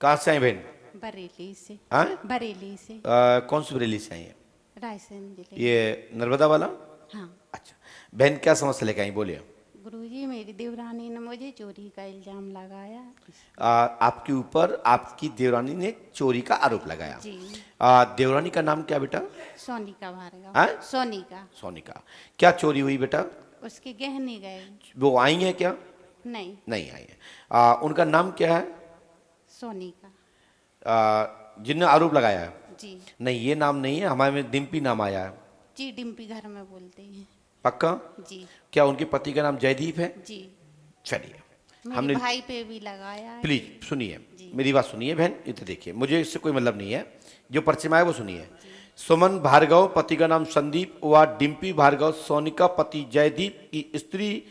कहाँ से आई बहन? बरेली से। हाँ? बरेली से। कौन सी बरेली से आई है? रायसेन जिले। ये नर्मदा वाला? हाँ। अच्छा बहन, क्या समस्या लेके आई, बोलिए। गुरुजी, मेरी देवरानी ने मुझे चोरी का इल्जाम लगाया। आपके ऊपर आपकी देवरानी ने चोरी का आरोप लगाया। जी। देवरानी का नाम क्या बेटा? सोनिका भार्गव। हाँ? सोनिका। सोनिका। क्या चोरी हुई बेटा? उसके गहने गए। वो आई हैं क्या? नहीं। नहीं आई है। उनका नाम क्या है? सोनिका। जिनने आरोप लगाया है? जी। नहीं, ये नाम नहीं है, हमारे में डिम्पी नाम आया है। जी, डिम्पी घर में बोलते हैं। पक्का? जी। क्या उनके पति का नाम जयदीप है? जी। चलिए, मेरे हमने भाई पे भी लगाया है। प्लीज सुनिए, जी। मेरी बात सुनिए बहन, इधर देखिए, मुझे इससे कोई मतलब नहीं है, जो पर्चे में आए वो सुनिए। सुमन भार्गव, पति का नाम संदीप, व डिम्पी भार्गव सोनिका पति जयदीप की स्त्री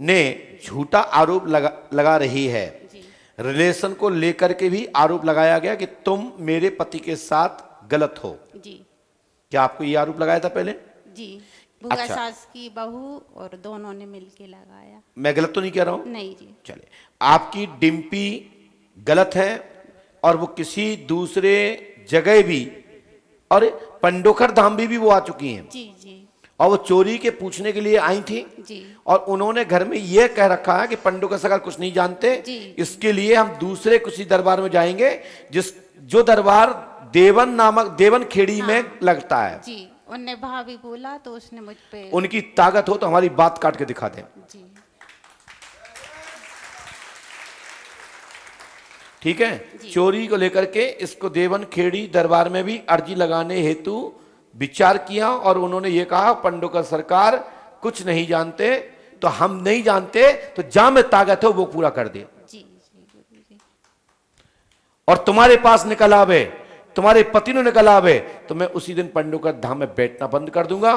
ने झूठा आरोप लगा रही है। जी। रिलेशन को लेकर के भी आरोप लगाया गया कि तुम मेरे पति के साथ गलत हो। जी। क्या आपको ये आरोप लगाया था पहले? जी। बुआ अच्छा। सास की बहू और दोनों ने मिलके लगाया। मैं गलत तो नहीं कह रहा हूं? नहीं जी। चले, आपकी डिम्पी गलत है और वो किसी दूसरे जगह भी, और पंडोखर धाम भी वो आ चुकी हैं। जी। जी। और वो चोरी के पूछने के लिए आई थी। जी। और उन्होंने घर में यह कह रखा है कि पंडोखर सरकार कुछ नहीं जानते, जी। इसके लिए हम दूसरे किसी दरबार में जाएंगे, जो दरबार देवन नामक देवन खेड़ी में लगता है। जी। उनने भाभी बोला तो उसने मुझ पे। उनकी ताकत हो तो हमारी बात काट के दिखा दें। जी। ठीक है? जी। चोरी को लेकर के इसको देवन खेड़ी दरबार में भी अर्जी लगाने हेतु विचार किया और उन्होंने ये कहा पंडोकर सरकार कुछ नहीं जानते, तो हम नहीं जानते, तो जहां में ताकत हो वो पूरा कर दे। जी। जी गुरुजी। और तुम्हारे पास निकल आवे, तुम्हारे पति ने निकल आवे, तो मैं उसी दिन पंडोकर धाम में बैठना बंद कर दूंगा।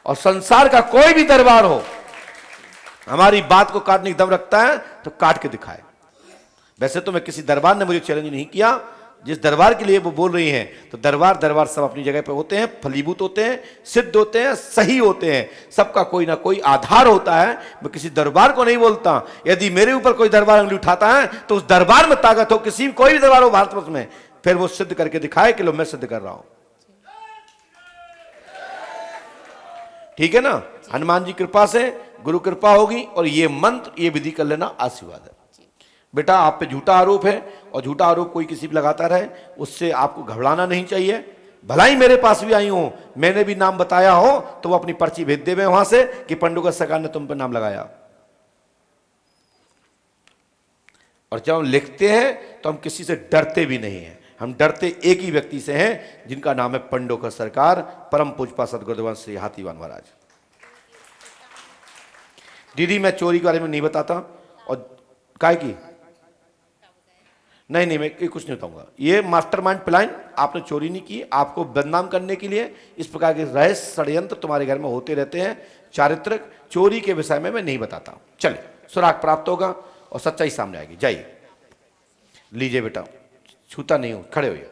और संसार का कोई भी दरबार हो, हमारी बात को काटने की दम रखता है तो काट के दिखाए। वैसे तो मैं किसी दरबार ने मुझे चैलेंज नहीं किया, जिस दरबार के लिए वो बोल रही हैं, तो दरबार सब अपनी जगह पे होते हैं, फलीभूत होते हैं, सिद्ध होते हैं, सही होते हैं, सबका कोई ना कोई आधार होता है। मैं किसी दरबार को नहीं बोलता। यदि मेरे ऊपर कोई दरबार उंगली उठाता है तो उस दरबार में ताकत हो, किसी कोई भी दरबार हो भारतवर्ष में, फिर वो सिद्ध करके दिखाए कि लो मैं सिद्ध कर रहा हूं। ठीक है ना? हनुमान जी कृपा से गुरु कृपा होगी, और ये मंत्र ये विधि कर लेना, आशीर्वाद है। बेटा आप पे झूठा आरोप है, और झूठा आरोप कोई किसी भी लगाता रहे, उससे आपको घबराना नहीं चाहिए। भला ही मेरे पास भी आई हो, मैंने भी नाम बताया हो, तो वो अपनी पर्ची भेज देवे वहां से कि पंडोकर सरकार ने तुम पर नाम लगाया। और जब हम लिखते हैं तो हम किसी से डरते भी नहीं हैं, हम डरते एक ही व्यक्ति से हैं, जिनका नाम है पंडोकर सरकार, परम पूजपा सदगुरुदेव श्री हाथीवान महाराज। दीदी मैं चोरी के बारे में नहीं बताता, और काय की नहीं, मैं ये कुछ नहीं बताऊंगा। ये मास्टरमाइंड प्लान, आपने चोरी नहीं की, आपको बदनाम करने के लिए इस प्रकार के रहस्य षड्यंत्र तुम्हारे घर में होते रहते हैं। चारित्रिक चोरी के विषय में मैं नहीं बताता। चले, सुराग प्राप्त होगा और सच्चाई सामने आएगी। जाइए, लीजिए बेटा, छूता नहीं हो, खड़े होइए,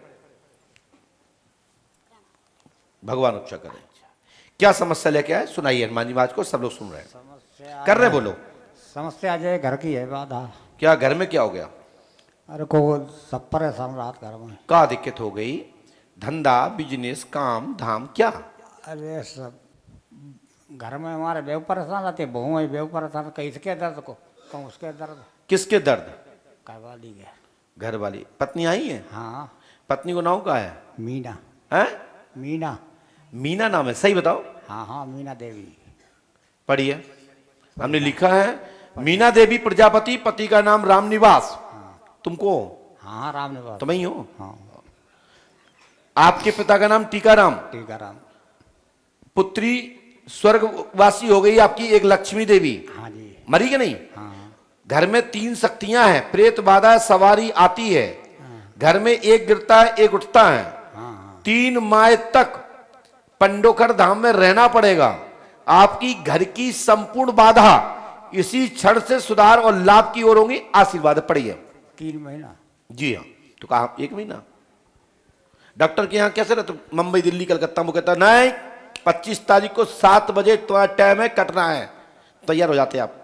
भगवान उच्चा करें। क्या समस्या लेके आए, सुनाइए हनुमान जी महाराज को, सब लोग सुन रहे हैं, कर रहे, बोलो। समस्या जो है घर की है, बाधा। क्या घर में क्या हो गया? अरे को सब परेशान रात घर में। क्या दिक्कत हो गई? धंधा, बिजनेस, काम धाम, क्या? अरे सब घर में हमारे बेव परेशान रहते, बहू है बेव परेशान, कहीं इसके दर्द को कहूँ उसके दर्द। किसके दर्द? घरवाली के। घर वाली पत्नी आई है? हाँ। पत्नी को नाम क्या है? मीना। हैं? मीना। मीना नाम है, सही बताओ। हाँ हाँ, मीना देवी। पढ़िए, हमने लिखा है मीना देवी प्रजापति, पति का नाम रामनिवास। तुमको? हाँ हाँ, राम निवास। तुम ही हो? हाँ। आपके पिता का नाम टीकाराम। टीकाराम। पुत्री स्वर्गवासी हो गई आपकी एक लक्ष्मी देवी। हाँ जी। मरी कि नहीं? हाँ। घर में 3 शक्तियां हैं, प्रेत बाधा सवारी आती है। घर में एक गिरता है, एक उठता है। हाँ। 3 माह तक पंडोकर धाम में रहना पड़ेगा। आपकी घर की संपूर्ण बाधा इसी क्षण से सुधार और लाभ की ओर होंगी। आशीर्वाद पढ़िए। 3 महीना। जी हाँ, तो कहा 1 महीना। डॉक्टर के यहाँ कैसे रहते, मुंबई दिल्ली कलकत्ता में कहता नहीं 25 तारीख को 7 बजे तुम्हारा टाइम है, कटना है, तैयार हो जाते आप,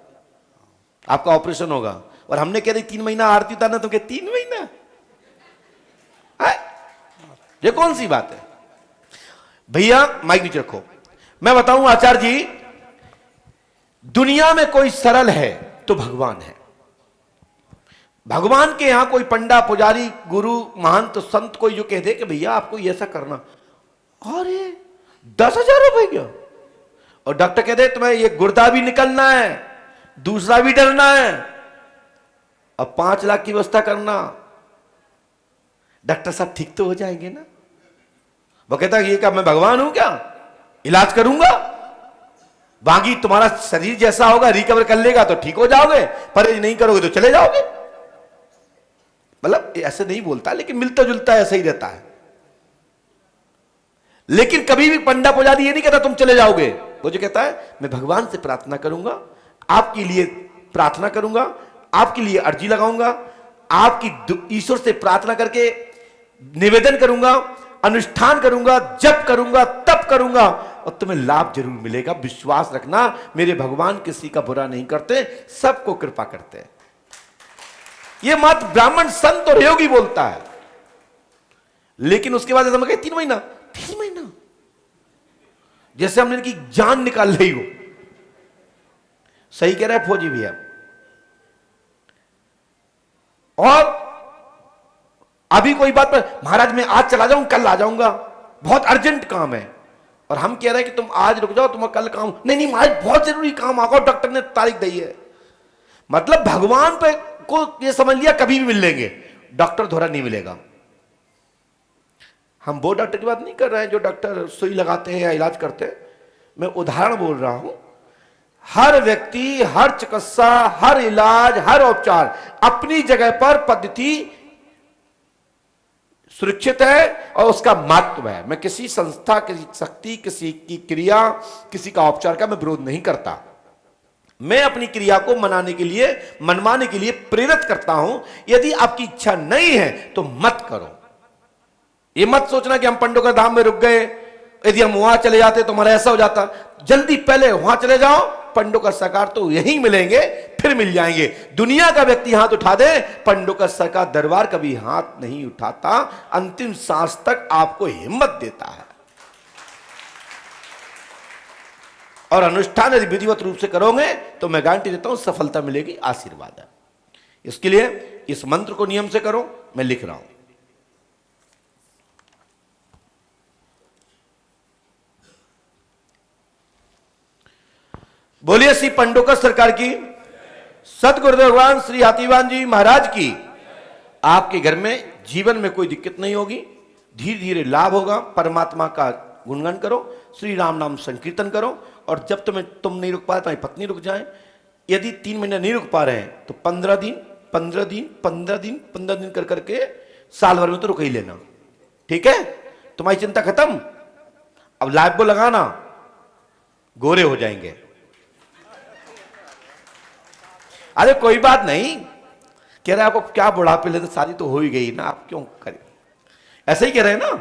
आपका ऑपरेशन होगा। और हमने कह रही 3 महीना आरती उतारना, तो क्या 3 महीना? ये कौन सी बात है भैया? माइक नीचे रखो। मैं बताऊं आचार्य जी, दुनिया में कोई सरल है तो भगवान है। भगवान के यहां कोई पंडा पुजारी गुरु महंत तो संत कोई जो कह दे कि भैया आपको ये ऐसा करना, अरे 10,000 रुपए क्या, और डॉक्टर कह दे तुम्हें ये गुर्दा भी निकलना है, दूसरा भी डरना है, अब 5 लाख की व्यवस्था करना, डॉक्टर साहब ठीक तो हो जाएंगे ना? वो कहता है ये क्या मैं भगवान हूं क्या, इलाज करूंगा? बाकी तुम्हारा शरीर जैसा होगा रिकवर कर लेगा तो ठीक हो जाओगे, परहेज नहीं करोगे तो चले जाओगे। मतलब ऐसे नहीं बोलता, लेकिन मिलता जुलता ऐसा ही रहता है। लेकिन कभी भी पंडा पुजारी ये नहीं कहता तुम चले जाओगे। वो जो कहता है मैं भगवान से प्रार्थना करूंगा, आपके लिए प्रार्थना करूंगा, आपके लिए अर्जी लगाऊंगा, आपकी ईश्वर से प्रार्थना करके निवेदन करूंगा, अनुष्ठान करूंगा, जप करूंगा, तप करूंगा, और तुम्हें लाभ जरूर मिलेगा। विश्वास रखना, मेरे भगवान किसी का बुरा नहीं करते, सबको कृपा करते हैं। यह मत ब्राह्मण संत और योगी बोलता है। लेकिन उसके बाद ऐसा मैं 3 महीना, 3 महीना जैसे हमने की जान निकाल रही हो। सही कह रहा है फौजी भैया। और अभी कोई बात पर महाराज मैं आज चला जाऊं, कल आ जाऊंगा, बहुत अर्जेंट काम है, और हम कह रहे हैं कि तुम आज रुक जाओ, तुम कल काम, नहीं नहीं महाराज बहुत जरूरी काम आ गया, डॉक्टर ने तारीख दी है। मतलब भगवान पे को ये समझ लिया कभी भी मिल लेंगे, डॉक्टर दोहरा नहीं मिलेगा। हम वो डॉक्टर की बात नहीं कर रहे हैं जो डॉक्टर सुई लगाते हैं या इलाज करते हैं, मैं उदाहरण बोल रहा हूं। हर व्यक्ति, हर चिकित्सा, हर इलाज, हर उपचार अपनी जगह पर पद्धति सुरक्षित है और उसका महत्व है। मैं किसी संस्था, किसी शक्ति, किसी की क्रिया, किसी का उपचार का मैं विरोध नहीं करता। मैं अपनी क्रिया को मनाने के लिए, मनवाने के लिए प्रेरित करता हूं। यदि आपकी इच्छा नहीं है तो मत करो। ये मत सोचना कि हम पंडों धाम में रुक गए, यदि हम वहां चले जाते तो हमारा ऐसा हो जाता। जल्दी पहले वहां चले जाओ, पंडों का सरकार तो यहीं मिलेंगे, फिर मिल जाएंगे। दुनिया का व्यक्ति हाथ उठा दे, पंडों का सरकार दरबार कभी हाथ नहीं उठाता, अंतिम सांस तक आपको हिम्मत देता है। और अनुष्ठान यदि विधिवत रूप से करोगे तो मैं गारंटी देता हूं सफलता मिलेगी, आशीर्वाद है। इसके लिए इस मंत्र को नियम से करो, मैं लिख रहा हूं। बोलिए श्री पंडोकर सरकार की, सतगुरुदेव भगवान श्री हाथीवान जी महाराज की। आपके घर में जीवन में कोई दिक्कत नहीं होगी, धीरे धीरे लाभ होगा। परमात्मा का गुणगान करो, श्री राम नाम संकीर्तन करो, और जब तुम नहीं रुक पाए तुम्हारी पत्नी रुक जाए। यदि 3 महीने नहीं रुक पा रहे हैं तो 15 दिन 15 दिन 15 दिन 15 दिन कर करके साल भर में तो रुक ही लेना, ठीक है? तुम्हारी चिंता खत्म। अब लाइफ को लगाना, गोरे हो जाएंगे। अरे कोई बात नहीं, कह रहे आपको क्या बुढ़ापे ले, तो शादी तो हो ही गई ना, आप क्यों करें? ऐसे ही कह रहे हैं ना।